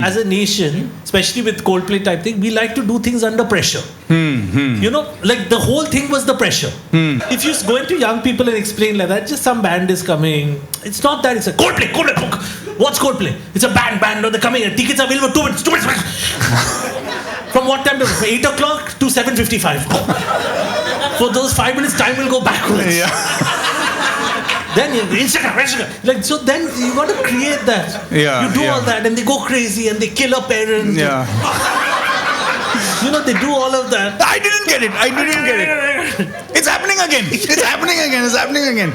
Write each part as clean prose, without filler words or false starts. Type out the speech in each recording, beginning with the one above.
As a nation, especially with Coldplay type thing, we like to do things under pressure. You know, like the whole thing was the pressure. If you go into young people and explain like that, just some band is coming. It's not that, it's a Coldplay. What's Coldplay? It's a band, no, they're coming. Tickets are available 2 minutes. From what time to 8 o'clock to 7:55. For those 5 minutes, time will go backwards. Then Instagram. Like, so then you got to create that. You do all that and they go crazy and they kill a parent. You know, they do all of that. I didn't get it. It's happening again.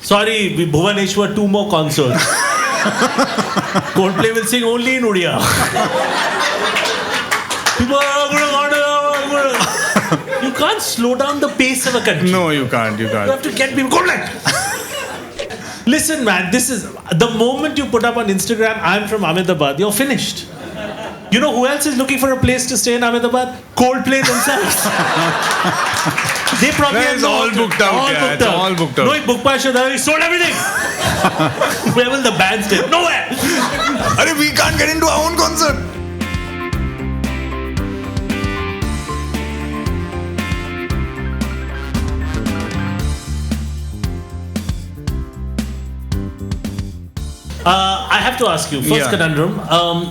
Sorry, Bhuvaneshwar, 2 more concerts. Coldplay will sing only in Odia. You can't slow down the pace of a country. No, you can't. You have to get people. Coldplay! Listen, man, this is the moment you put up on Instagram, I'm from Ahmedabad, you're finished. You know who else is looking for a place to stay in Ahmedabad? Coldplay themselves. They probably have all booked out. All booked out. No, book by he sold everything. Where will the band stay? Nowhere. We can't get into our own concert. I have to ask you, first conundrum,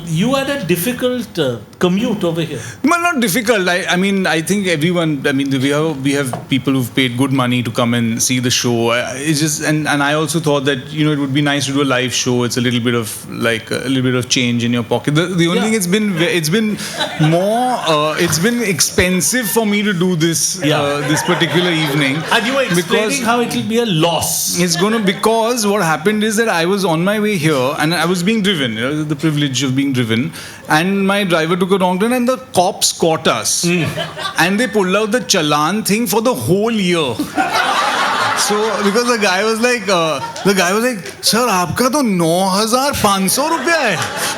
you had a difficult commute over here. Well, not difficult. I mean, I think everyone, we have people who've paid good money to come and see the show. It's just, and I also thought that, you know, it would be nice to do a live show. It's a little bit of change in your pocket. The only thing it's been expensive for me to do this this particular evening. And you were explaining how it will be a loss. It's going to, because what happened is that I was on my way here and I was being driven, the privilege of being driven, and my driver took a wrong turn and the cops caught us and they pulled out the challan thing for the whole year. So because the guy was like, sir, आपका तो 9,500 रुपया है.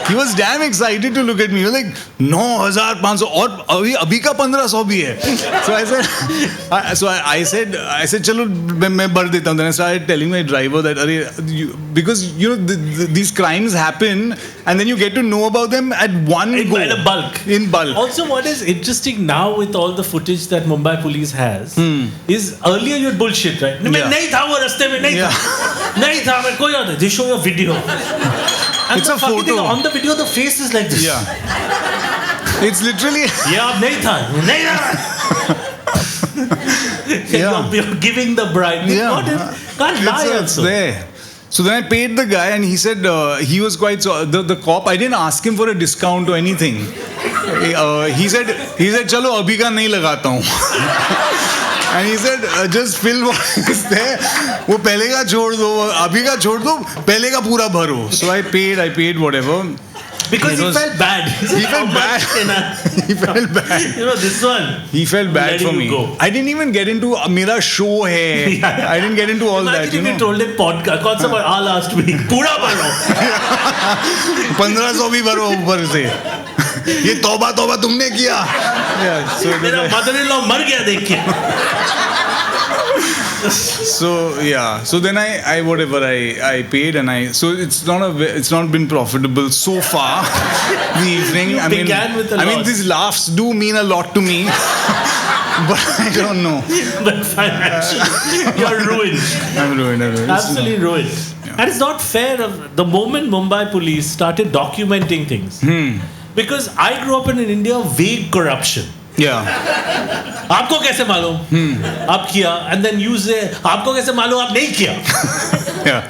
He was damn excited to look at me. He was like, 9,500 और अभी का 1,500 भी है. So I said, चलो मैं भर देता हूँ. Then I started telling my driver that, because you know these crimes happen and then you get to know about them at one go. In bulk. Also, what is interesting now with all the footage that Mumbai police has is earlier you'd bullshit, right? नहीं था वो रास्ते में नहीं था मैं कोई और they show your video and it's a photo on the video the face is like this it's literally नहीं था you're giving the bribe can't lie also there. So then I paid the guy and he said he was quite the cop. I didn't ask him for a discount or anything. He said चलो अभी का नहीं लगाता हूँ. And he said, just fill what is there. वो पहले का छोड़ दो, अभी का छोड़ दो, पहले का पूरा भरो. So I paid whatever. Because he felt bad. He felt bad. You know, this one. He felt bad for me. Go. I didn't even get into मेरा show है. I didn't get into all that. Imagine if you told him podcast. कौन सा last week? पूरा भरो. 1,500 भी भरो ऊपर से. ये तौबा तुमने किया. मेरा mother-in-law मर गया देख के. So then I paid and so it's not been profitable so far. The evening. I mean these laughs do mean a lot to me. But I don't know. But financially, you're ruined. I'm ruined. Absolutely ruined. Yeah. And it's not fair. The moment Mumbai police started documenting things, because I grew up in India, vague corruption. आपको कैसे मालूम आप किया and then you say आपको कैसे मालूम आप नहीं किया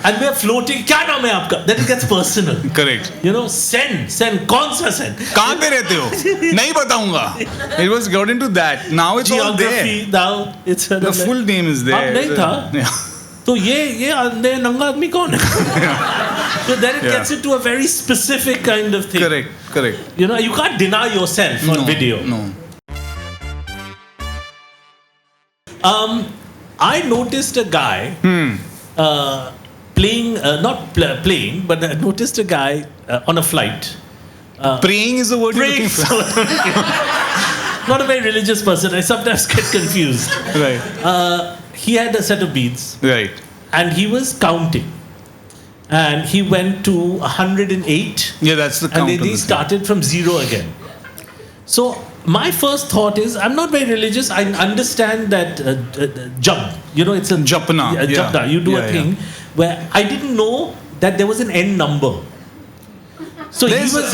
and we are floating क्या नाम है आपका then it gets personal correct you know send कौन सा send कहाँ पे रहते हो नहीं बताऊंगा it was got into that now it's all there now it's the full name is there आप नहीं था तो ये अंधे नंगा आदमी कौन है so then it gets into a very specific kind of thing correct you know you can't deny yourself on video I noticed a guy playing, playing, but I noticed a guy on a flight. Praying is the word you're looking for. Not a very religious person. I sometimes get confused. Right. He had a set of beads. Right. And he was counting. and he went to 108. Yeah, that's the count. And then he started from 0 again. So my first thought is, I'm not very religious. I understand that jab, it's a Japana. Japna. You do a thing where I didn't know that there was an end number. So he was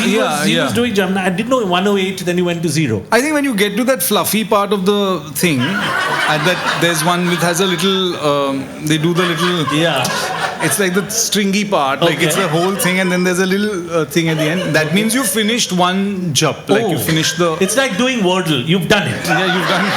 doing Japna. I didn't know 108. Then he went to 0. I think when you get to that fluffy part of the thing, that there's one which has a little. They do the little. It's like the stringy part, like it's the whole thing, and then there's a little thing at the end. That means you finished one jump, like you finished the. It's like doing Wordle. You've done it. Yeah, you've done.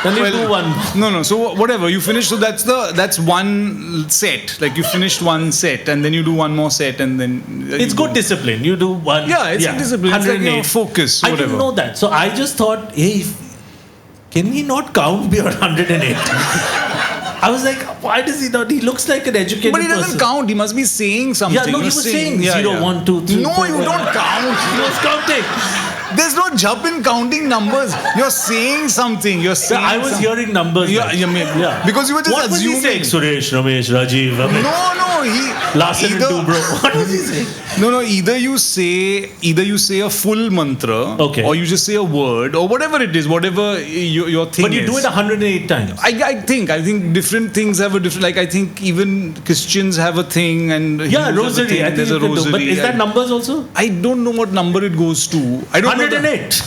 Then you do one. No. So whatever you finish, so that's one set. Like you finished one set, and then you do one more set, and then. It's good discipline. You do one. Yeah, it's a discipline. It's like focus. I didn't know that, so I just thought, hey, can he not count beyond 108? I was like, why does he not? He looks like an educated person. But he doesn't count. He must be saying something. Yeah, no, he was saying 0, 1, 2, 3. No, 4, you don't count. He was counting. There's no jump in counting numbers. You're saying something. You're saying. I was hearing numbers. Yeah. Because you were just assuming. What was he saying? Suresh, Ramesh, Rajiv. No. Last and two, bro. What was he saying? No. Either you say a full mantra, or you just say a word, or whatever it is, whatever your thing is. But you do it 108 times. I think different things have a different. Like I think even Christians have a thing, and rosary. I think there's a rosary. But is that numbers also? I don't know what number it goes to. I don't 108.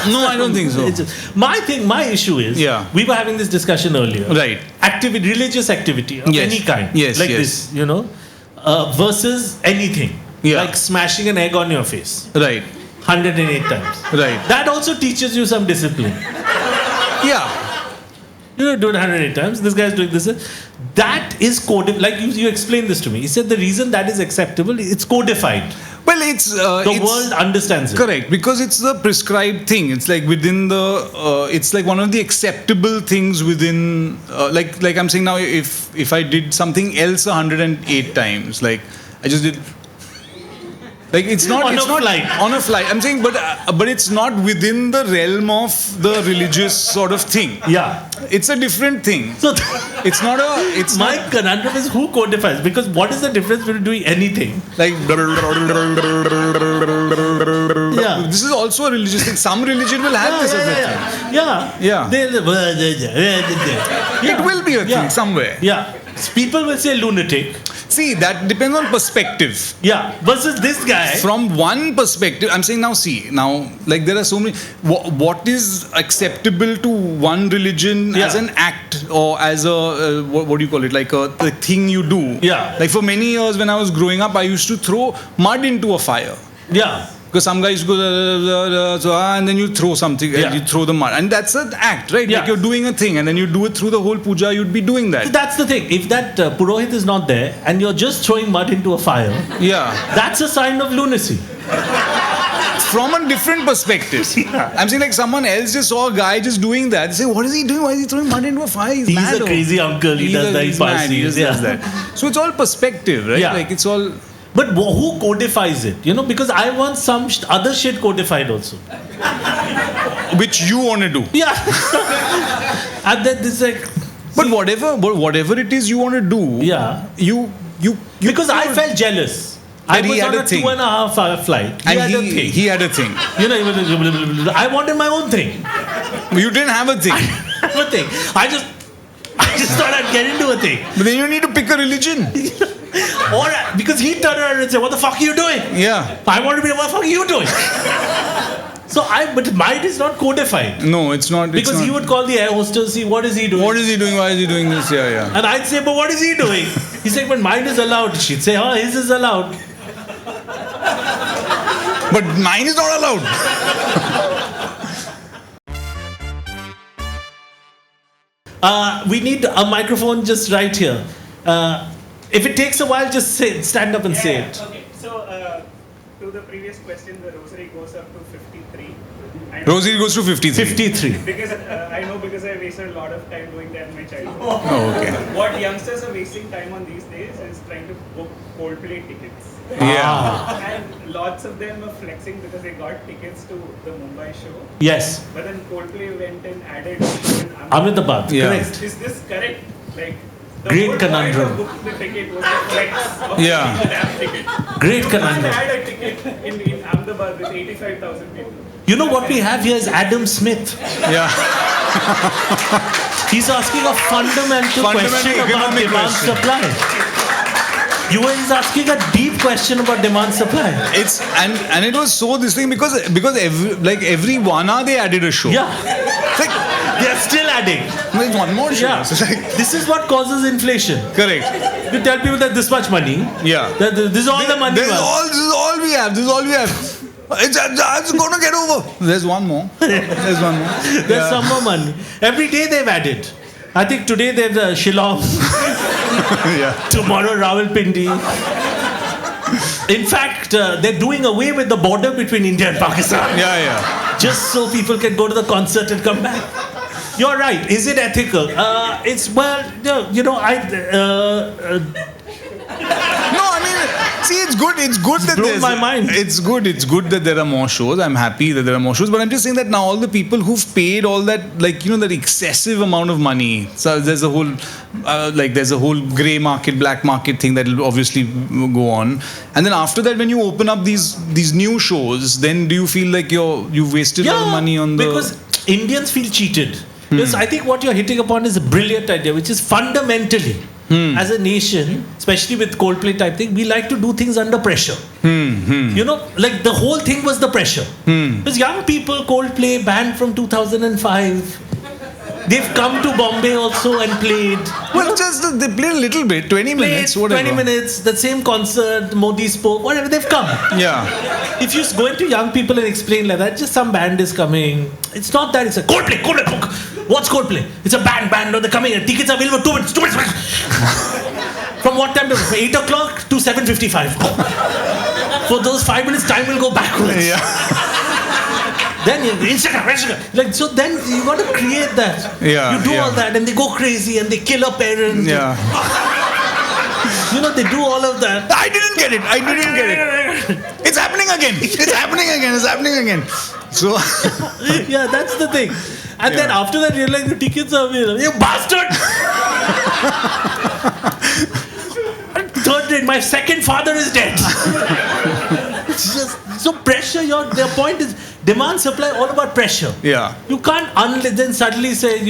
No, I don't think so. My issue is, we were having this discussion earlier. Right. Religious activity of any kind. Yes. This, versus anything. Yeah. Like smashing an egg on your face. Right. 108 times. Right. That also teaches you some discipline. Yeah. Do it 108 times. This guy's doing this. That is codified. Like you explained this to me. He said the reason that is acceptable, it's codified. Well, it's the world understands it. Correct, because it's the prescribed thing. It's like within the. It's like one of the acceptable things within. Like I'm saying now, if I did something else 108 times, like I just did. Like it's not on a flight. I'm saying, but it's not within the realm of the religious sort of thing. Yeah, it's a different thing. So it's not a. It's my conundrum is who codifies, because what is the difference between doing anything? Like this is also a religious thing. Some religion will have this as a thing. Yeah. It will be a thing somewhere. Yeah. People will say lunatic. See, that depends on perspective. Yeah. Versus this guy. From one perspective, I'm saying now, like there are so many. What is acceptable to one religion as an act or as a what do you call it? Like a thing you do. Yeah. Like for many years when I was growing up, I used to throw mud into a fire. Yeah. Because some guys go and then you throw something, and you throw the mud, and that's an act, right? Yeah. Like you're doing a thing, and then you do it through the whole puja. You'd be doing that. So that's the thing. If that Purohit is not there, and you're just throwing mud into a fire, that's a sign of lunacy. From a different perspective. I'm saying like someone else just saw a guy just doing that. They say, what is he doing? Why is he throwing mud into a fire? He's mad, a crazy uncle. He does that. He's mad. He just does that. So it's all perspective, right? Yeah. Like it's all. But who codifies it? Because I want some other shit codified also. Which you want to do. Yeah. And then this like. But whatever it is you want to do. Yeah. You because I felt jealous. I was on a 2.5 hour flight. He had a thing. I wanted my own thing. You didn't have a thing. I didn't have a thing. I just thought I'd get into a thing. But then you need to pick a religion. Or because he turned around and said, what the fuck are you doing? Yeah. I want to be, what the fuck are you doing? But mine is not codified. No, it's not. Because he would call the air hostess, see, what is he doing? What is he doing? Why is he doing this? Yeah. And I'd say, but what is he doing? He's like, but mine is allowed. She'd say, his is allowed. But mine is not allowed. We need a microphone just right here. If it takes a while, just stand up and say it. Okay, so to the previous question, the rosary goes up to 53. Rosary goes to 53. 53. Because I know, because I wasted a lot of time doing that in my childhood. Oh, okay. What youngsters are wasting time on these days is trying to book Coldplay tickets. Yeah. And lots of them are flexing because they got tickets to the Mumbai show. Yes. But then Coldplay went and added Ahmedabad. Yeah. Correct. Is this correct? Like, The Great whole conundrum. point of booking the ticket was the flex of Yeah. the damn ticket. Great I conundrum. had a ticket in Ahmedabad with 85,000 people. You know what we have here is Adam Smith. Yeah. He's asking a fundamental question about economic demand question. supply. You were asking a deep question about demand supply. It's and it was so this thing because every 1 hour they added a show. Yeah, It's like they are still adding. there's one more show. Yeah, It's like, this is what causes inflation. correct. You tell people that this much money. Yeah. That this is all the money. This is all we have. This is all we have. It's going to get over. There's one more. There's one more. There's some more money. Every day they've added. I think today they've Shillong. Yeah. Tomorrow Rawalpindi. In fact, they're doing away with the border between India and Pakistan. Yeah. Just so people can go to the concert and come back. You're right. Is it ethical? It's well, No, I mean, see, it's good. It's good that blown there's. my mind. It's good. It's good that there are more shows. I'm happy that there are more shows. But I'm just saying that now all the people who've paid all that, that excessive amount of money. So there's a whole, there's a whole grey market, black market thing that will obviously go on. And then after that, when you open up these new shows, then do you feel like you've wasted a lot of money on the? Because Indians feel cheated. Because I think what you're hitting upon is a brilliant idea, which is fundamentally, as a nation, especially with Coldplay type thing, we like to do things under pressure. You know, like the whole thing was the pressure. Because young people, Coldplay, band from 2005, they've come to Bombay also and played. Well, just they played a little bit, 20 minutes, whatever. 20 minutes, the same concert, Modi spoke, whatever, they've come. Yeah. If you go into young people and explain like that, just some band is coming. It's not that, it's a Coldplay. What's Coldplay? It's a band, no, they're coming. Tickets are available 2 minutes. From what time to 8 o'clock to 7:55. For those 5 minutes, time will go backwards. Yeah. Then Instagram. Like, so then you got to create that. Yeah, You do yeah. all that and they go crazy and they kill a parent. Yeah. You know, they do all of that. I didn't get it. It's happening again. So, Yeah, that's the thing. And then after that, you're like, the tickets are available. You bastard! Third date, my second father is dead. It's just so pressure. Their point is demand supply, all about pressure. yeah. You can't then suddenly say,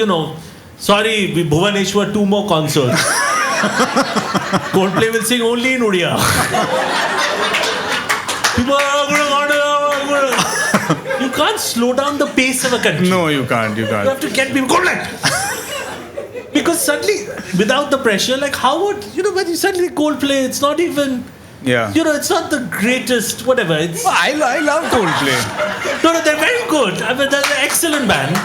sorry, Bhuvaneshwar, 2 more concerts. Coldplay will sing only in Odia. People are you can't slow down the pace of a country. No, you can't. You have to get people Coldplay. Because suddenly, without the pressure, like how would when you suddenly Coldplay, it's not even. Yeah. It's not the greatest, whatever. It's I love Coldplay. no, they're very good. I mean, they're an excellent band,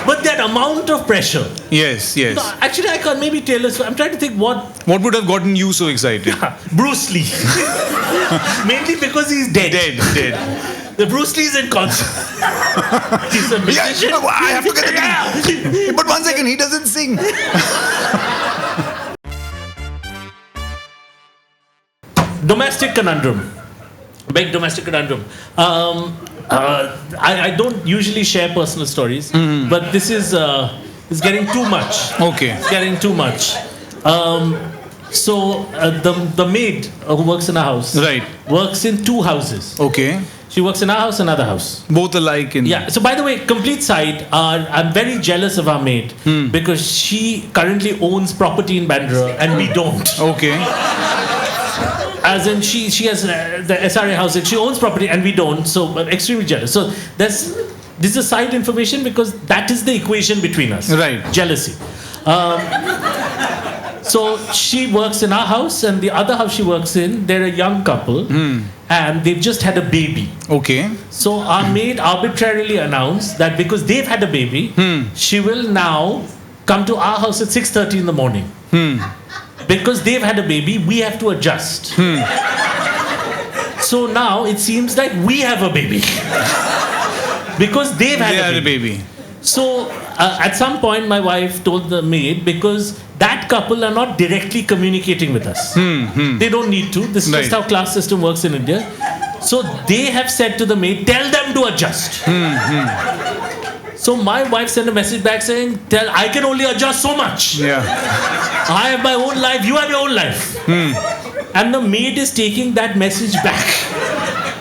but that amount of pressure. Yes. No, actually, I can't. Maybe Taylor Swift. I'm trying to think what. What would have gotten you so excited? Bruce Lee. Mainly because he's dead. Dead. The Bruce Lee's in concert. He's a musician. Yeah, I have to get the thing. But 1 second, he doesn't sing. Domestic conundrum. Big domestic conundrum. I don't usually share personal stories, but this is getting too much. Okay. It's getting too much. So the maid who works in a house Right. works in 2 houses. Okay. She works in our house, another house. Both alike in. Yeah. So by the way, complete side, I'm very jealous of our maid because she currently owns property in Bandra and we don't. Okay. As in, she has the SRA housing. She owns property and we don't. So I'm extremely jealous. So this is a side information because that is the equation between us. Right. Jealousy. So she works in our house and the other house she works in, they're a young couple and they've just had a baby. Okay. So our maid arbitrarily announced that because they've had a baby, she will now come to our house at 6:30 in the morning. Because they've had a baby, we have to adjust. So now it seems like we have a baby. Because they've had a baby. So at some point my wife told the maid, because that couple are not directly communicating with us. They don't need to. This is just how class system works in India. So they have said to the maid, tell them to adjust. So my wife sent a message back saying, "Tell I can only adjust so much. Yeah. I have my own life. You have your own life." And the maid is taking that message back.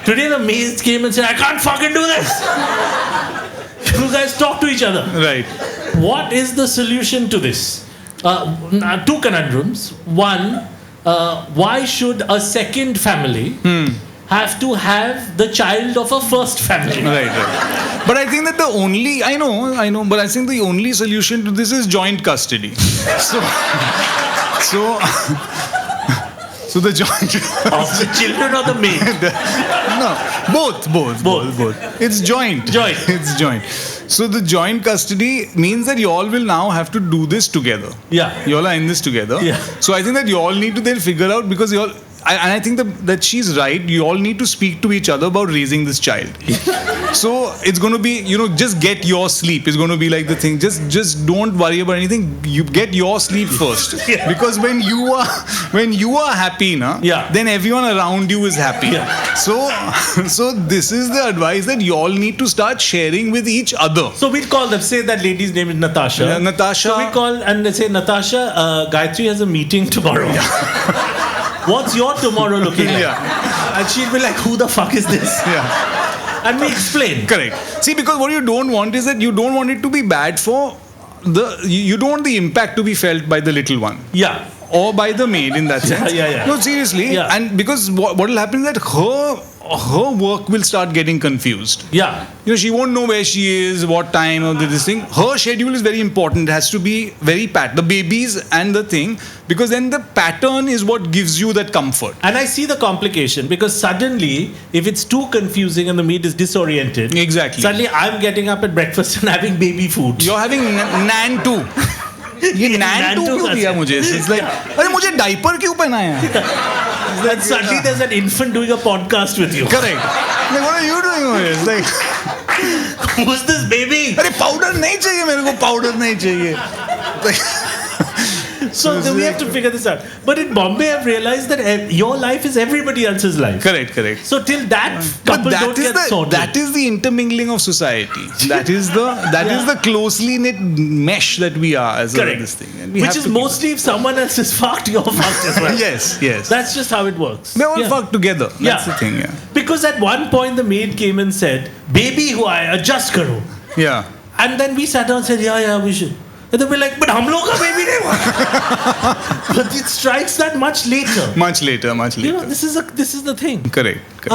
Today the maid came and said, "I can't fucking do this. You guys talk to each other." Right. What is the solution to this? Two conundrums. One, why should a second family have to have the child of a first family? Right. But I think that I know, but I think the only solution to this is joint custody. So the joint Of the children or the maid? No, both. It's joint. It's joint. So the joint custody means that you all will now have to do this together. Yeah. You all are in this together. Yeah. So I think that you all need to then figure out, because you all, I think that she's right. You all need to speak to each other about raising this child. So it's going to be, just get your sleep. It's going to be like the thing. Just don't worry about anything. You get your sleep first. Yeah. Because when you are happy, then everyone around you is happy. Yeah. So this is the advice that you all need to start sharing with each other. So we'll call them. Say that lady's name is Natasha. Yeah, Natasha. So we call and they say, "Natasha, Gayatri has a meeting tomorrow. What's your tomorrow looking like?" Yeah. And she'll be like, "Who the fuck is this?" Yeah. And we explain. Correct. See, because what you don't want is that you don't want it to be bad for you don't want the impact to be felt by the little one. Yeah. Or by the maid in that sense. Yeah. No, seriously. Yeah. And because what will happen is that her work will start getting confused. Yeah. She won't know where she is, what time, or this thing. Her schedule is very important. It has to be very the babies and the thing, because then the pattern is what gives you that comfort. And I see the complication, because suddenly, if it's too confusing and the maid is disoriented, Exactly. suddenly I'm getting up at breakfast and having baby food. You're having nan too. ये नैन to क्यों दिया मुझे? It's like, अरे मुझे diaper क्यों पहनाया? And suddenly there's an infant doing a podcast with you. Correct. Like, what are you doing over here? It's like, Who's this baby? अरे powder नहीं चाहिए मेरे को, पाउडर नहीं चाहिए. Like, So then we have to figure this out. But in Bombay, I've realized that your life is everybody else's life. correct. So till that couple don't get sorted. That is the intermingling of society. That is the closely knit mesh that we are as this thing. And we Which have is to keep mostly if someone else is fucked, you're fucked as well. Yes. That's just how it works. We're all fucked together. That's the thing. Yeah. Because at one point the maid came and said, "Baby hua hai, adjust karo." Yeah. And then we sat down and said, yeah, we should. And then we're like, but hum log ka baby nahi hua. But it strikes that much later. Much later. This is the thing. Correct.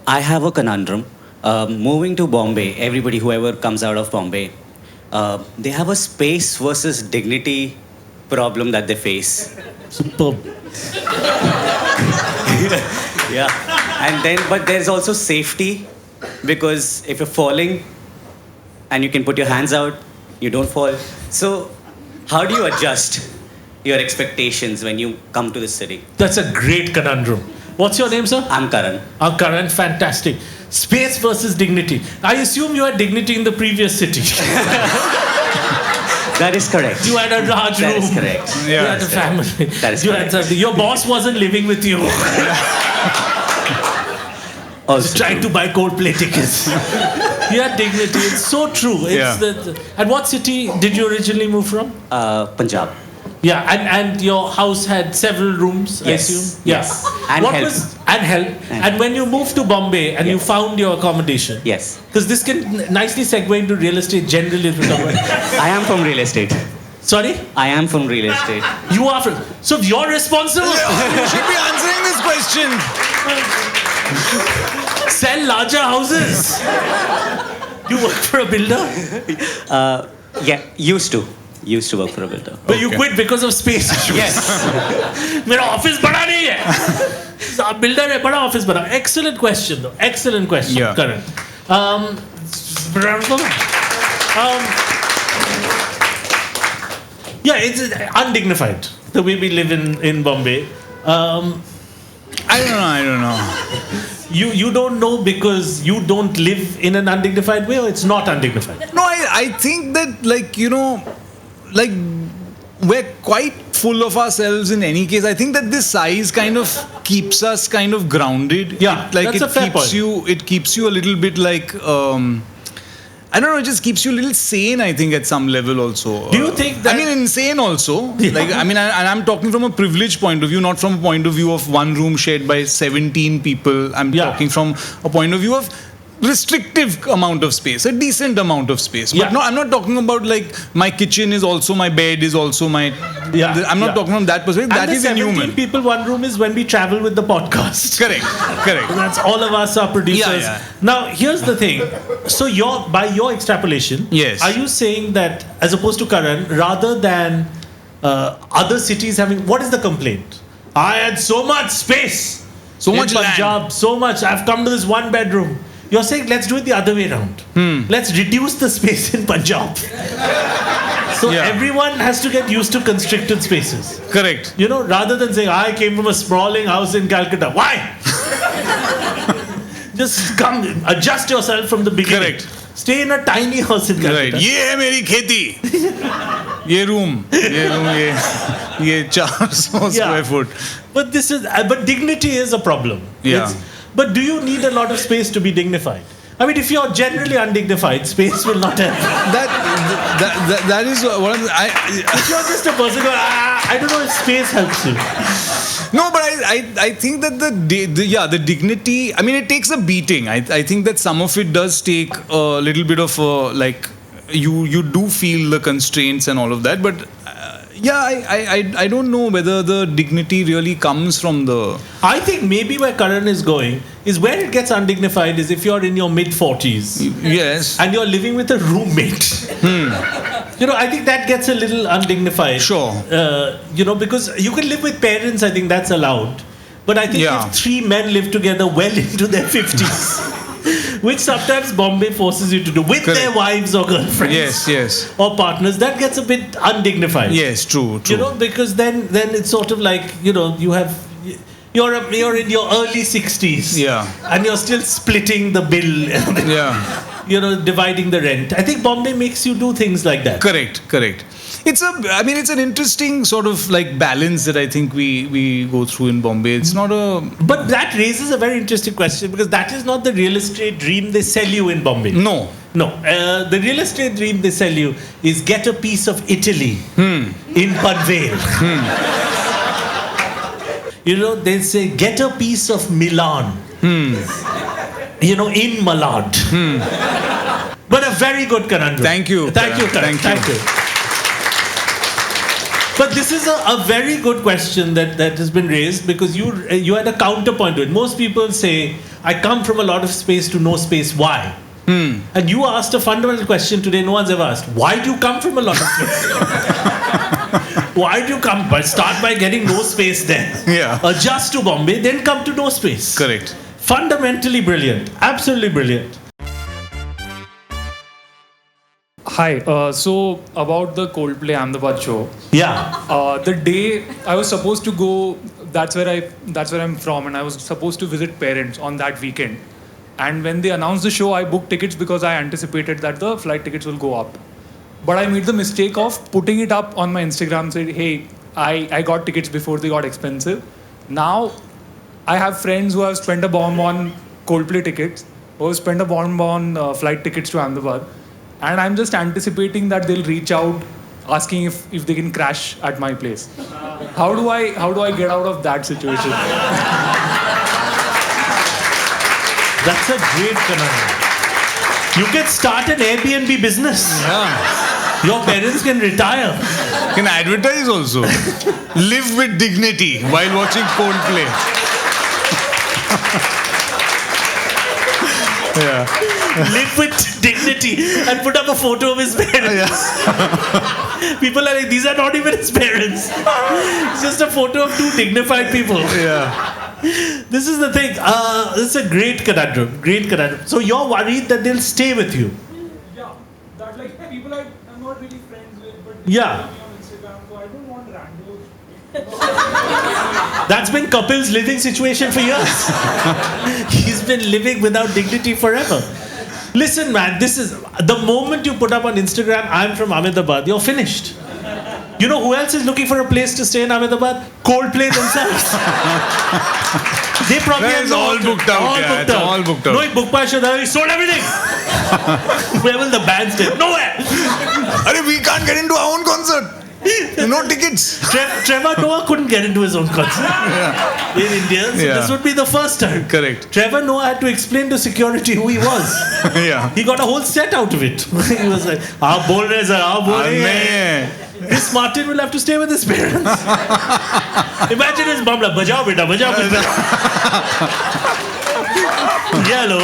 I have a conundrum. Moving to Bombay, everybody, whoever comes out of Bombay, they have a space versus dignity problem that they face. Superb. Yeah. But there's also safety, because if you're falling and you can put your hands out, you don't fall. So how do you adjust your expectations when you come to the city? That's a great conundrum. What's your name, sir? I'm Karan. Karan, fantastic. Space versus dignity. I assume you had dignity in the previous city. That is correct. You had a large room. That is correct. You had a family. That is correct. Your boss wasn't living with you. Also trying to buy Coldplay tickets. You had dignity. It's so true. And what city did you originally move from? Punjab. Yeah, and your house had several rooms, Yes. I assume? Yes. And help. And help. And when you moved to Bombay and you found your accommodation. Yes. Because this can nicely segue into real estate generally. I am from real estate. Sorry? I am from real estate. You are from... So you're responsible. You should be answering this question. Sell larger houses. You work for a builder? Yeah, used to work for a builder. But you quit because of space issues. Yes. मेरा office बड़ा नहीं है. आप builder है, बड़ा office बड़ा. Excellent question though. Excellent question. Yeah. Correct. Yeah, it's undignified the way we live in Bombay. I don't know. You don't know because you don't live in an undignified way, or it's not undignified? No, I think that, like, we're quite full of ourselves in any case. I think that this size kind of keeps us kind of grounded. Yeah, that's a fair point. It keeps you a little bit like I don't know. It just keeps you a little sane. I think at some level also. Do you think that? I mean, insane also. Yeah. Like I mean, and I'm talking from a privileged point of view, not from a point of view of one room shared by 17 people. I'm talking from a point of view of restrictive amount of space, a decent amount of space. But no, I'm not talking about like my kitchen is also my bed is also my. I'm not talking from that perspective. And that is inhuman. 17 people, one room is when we travel with the podcast. Correct. That's all of us are producers. Yeah. Now, here's the thing. So, by your extrapolation, yes, are you saying that as opposed to Karan, rather than other cities having, what is the complaint? I had so much space, so much Punjab, land, so much. I've come to this one bedroom. You're saying let's do it the other way around. Let's reduce the space in Punjab. So everyone has to get used to constricted spaces. Correct. You know, rather than saying, I came from a sprawling house in Calcutta. Why? Just come, adjust yourself from the beginning. Correct. Stay in a tiny house in Calcutta. Right. ये है मेरी खेती. ये room, ये 400 square foot. But but dignity is a problem. Yeah. But do you need a lot of space to be dignified? I mean, if you're generally undignified, space will not help. That is what if you're just a person going, I don't know if space helps you. No, but I think that the dignity, I mean, it takes a beating. I think that some of it does take a little bit of like, you do feel the constraints and all of that, but I don't know whether the dignity really comes from the... I think maybe where Karan is going is where it gets undignified is if you're in your mid-40s. Yes. And you're living with a roommate. You know, I think that gets a little undignified. Sure. You know, because you can live with parents, I think that's allowed. But I think if three men live together well into their 50s... which sometimes Bombay forces you to do with their wives or girlfriends, yes, or partners, that gets a bit undignified. Yes, true. You know, because then it's sort of like, you know, you're in your early 60s, and you're still splitting the bill, you know, dividing the rent. I think Bombay makes you do things like that. Correct. It's an interesting sort of like balance that I think we go through in Bombay. It's not a... But that raises a very interesting question because that is not the real estate dream they sell you in Bombay. No. The real estate dream they sell you is get a piece of Italy in Panvel. You know, they say get a piece of Milan. You know, in Malad. But a very good conundrum. Thank you. Thank you. But this is a very good question that has been raised because you had a counterpoint to it. Most people say, I come from a lot of space to no space. Why? And you asked a fundamental question today no one's ever asked. Why do you come from a lot of space? Why do you come? But start by getting no space there. Adjust to Bombay, then come to no space. Correct. Fundamentally brilliant. Absolutely brilliant. Hi, so about the Coldplay Ahmedabad show. The day I was supposed to go, that's where I'm from, and I was supposed to visit parents on that weekend. And when they announced the show, I booked tickets because I anticipated that the flight tickets will go up. But I made the mistake of putting it up on my Instagram, saying, hey, I got tickets before they got expensive. Now, I have friends who have spent a bomb on Coldplay tickets, who have spent a bomb on flight tickets to Ahmedabad. And I'm just anticipating that they'll reach out asking if they can crash at my place. How do I get out of that situation? That's a great conundrum. You can start an Airbnb business. Your parents can retire. Can advertise also. Live with dignity while watching Coldplay. Live with dignity and put up a photo of his parents. People are like, these are not even his parents. It's just a photo of two dignified people. This is the thing. This is a great conundrum. So you're worried that they'll stay with you. Yeah, that like people I'm not really friends with, but they follow me on Instagram, so I don't want randos. That's been Kapil's living situation for years. He's been living without dignity forever. Listen, man, this is the moment you put up on Instagram, I'm from Ahmedabad, you're finished. You know who else is looking for a place to stay in Ahmedabad? Coldplay themselves. They probably It's all booked out. It's all booked out. No, book we sold everything. Where will the band stay? Nowhere. We can't get into our own concert. No tickets. Trevor Noah couldn't get into his own concert in India. So this would be the first time. Correct. Trevor Noah had to explain to security who he was. He got a whole set out of it. He was like, "Aap bol rahe sir, aap bol rahe hain." This Martin will have to stay with his parents. Imagine his mom like, "Bajao beta, bajao beta." Hello.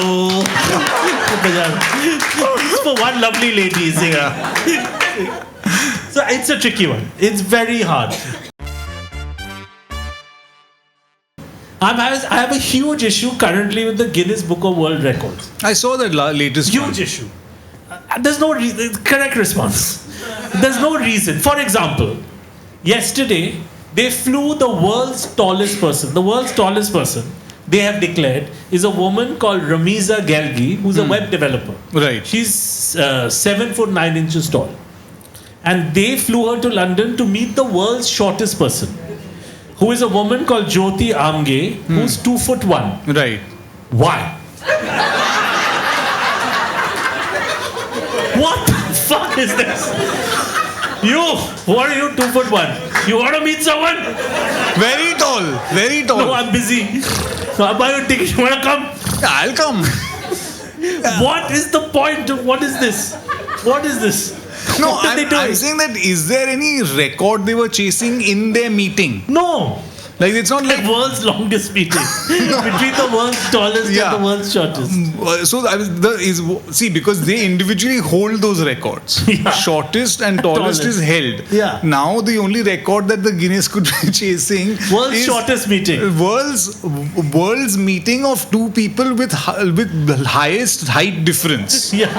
It's for one lovely lady singer. So it's a tricky one. It's very hard. I have a huge issue currently with the Guinness Book of World Records. I saw that latest one. Huge issue. There's no reason. Correct response. There's no reason. For example, yesterday they flew the world's tallest person. The world's tallest person, they have declared, is a woman called Ramiza Gelgi, who's a web developer. Right. She's 7 foot 9 inches tall. And they flew her to London to meet the world's shortest person, who is a woman called Jyoti Amge, who's 2 foot 1. Right. Why? What the fuck is this? What are you 2 foot 1? You want to meet someone? Very tall. Very tall. No, I'm busy. So I'll buy you a ticket. You want to come? I'll come. What is the point? What is this? What is this? No, What did they do? I'm saying that is there any record they were chasing in their meeting? No. Like it's not like The world's longest meeting between the world's tallest and the world's shortest. So see, because they individually hold those records. Yeah. Shortest and tallest is held. Yeah. Now the only record that the Guinness could be chasing World's is shortest meeting. World's meeting of two people with the highest height difference. Yeah.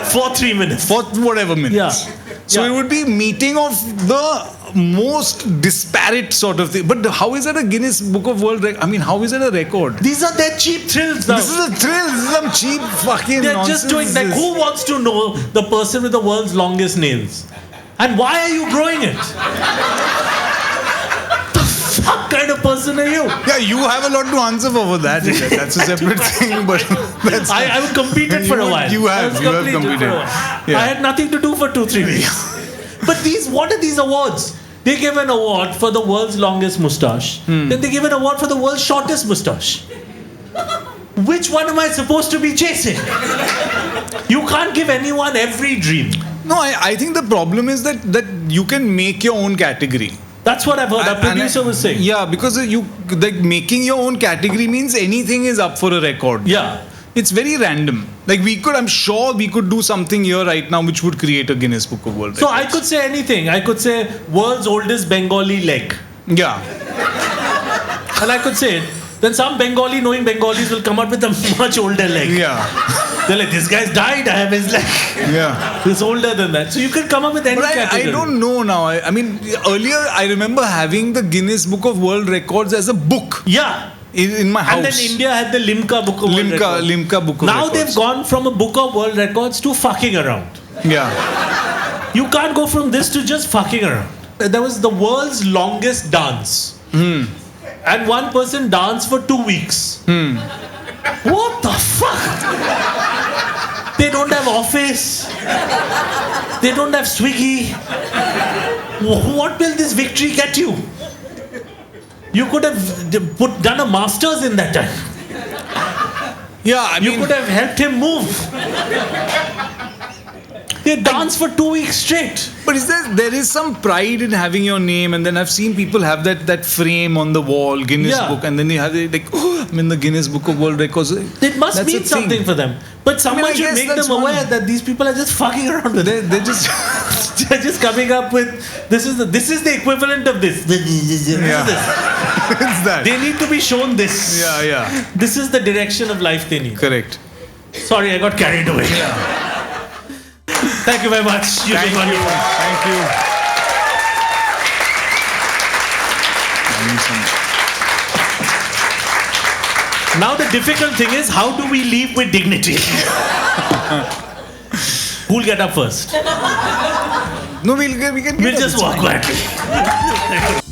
For 3 minutes. For whatever minutes. Yeah. So it would be meeting of the most disparate sort of thing. But how is that a Guinness Book of World Record? I mean, how is it a record? These are their cheap thrills now. This is a thrill. This is some cheap fucking They're nonsense. just doing like, who wants to know the person with the world's longest nails? And why are you growing it? The fuck kind of person are you? Yeah, you have a lot to answer for that. That's a separate thing. But that's I competed for a while. You have competed. I had nothing to do for 2-3 weeks. But what are these awards? They give an award for the world's longest moustache. Then they give an award for the world's shortest moustache. Which one am I supposed to be chasing? You can't give anyone every dream. No, I think the problem is that you can make your own category. That's what I've heard. Our producer was saying. Yeah, because making your own category means anything is up for a record. Yeah. It's very random. Like I'm sure we could do something here right now which would create a Guinness Book of World Records. So I could say anything. I could say world's oldest Bengali leg. Yeah. And I could say it. Then some Bengali knowing Bengalis will come out with a much older leg. Yeah. They're like, this guy's died, I have his leg. Yeah. He's older than that. So you can come up with any category. I don't know now. I mean, earlier I remember having the Guinness Book of World Records as a book. Yeah. In my house. And then India had the Limca Book of World Records. Limca Book of now Records. they've gone from a Book of World Records to fucking around. Yeah. You can't go from this to just fucking around. There was the world's longest dance. And one person danced for 2 weeks. What the fuck? They don't have Office. They don't have Swiggy. What will this victory get you? You could have done a master's in that time. Yeah, I mean, You could have helped him move. They danced for 2 weeks straight. but there is some pride in having your name, and then I've seen people have that frame on the wall, Guinness Yeah. Book, and then they have it like, oh, I'm in the Guinness Book of World Records. It must That's a mean something thing. for them. But someone I should guess make that's them aware one. that these people are just fucking around with it. They're just They're just coming up with this is the equivalent of this. This is this. it's that. They need to be shown this. Yeah. This is the direction of life they need. Correct. Sorry, I got carried away. Thank you very much. You've been wonderful. Thank you. Now the difficult thing is, how do we leave with dignity? Who'll get up first? No, we can. We'll just walk quietly.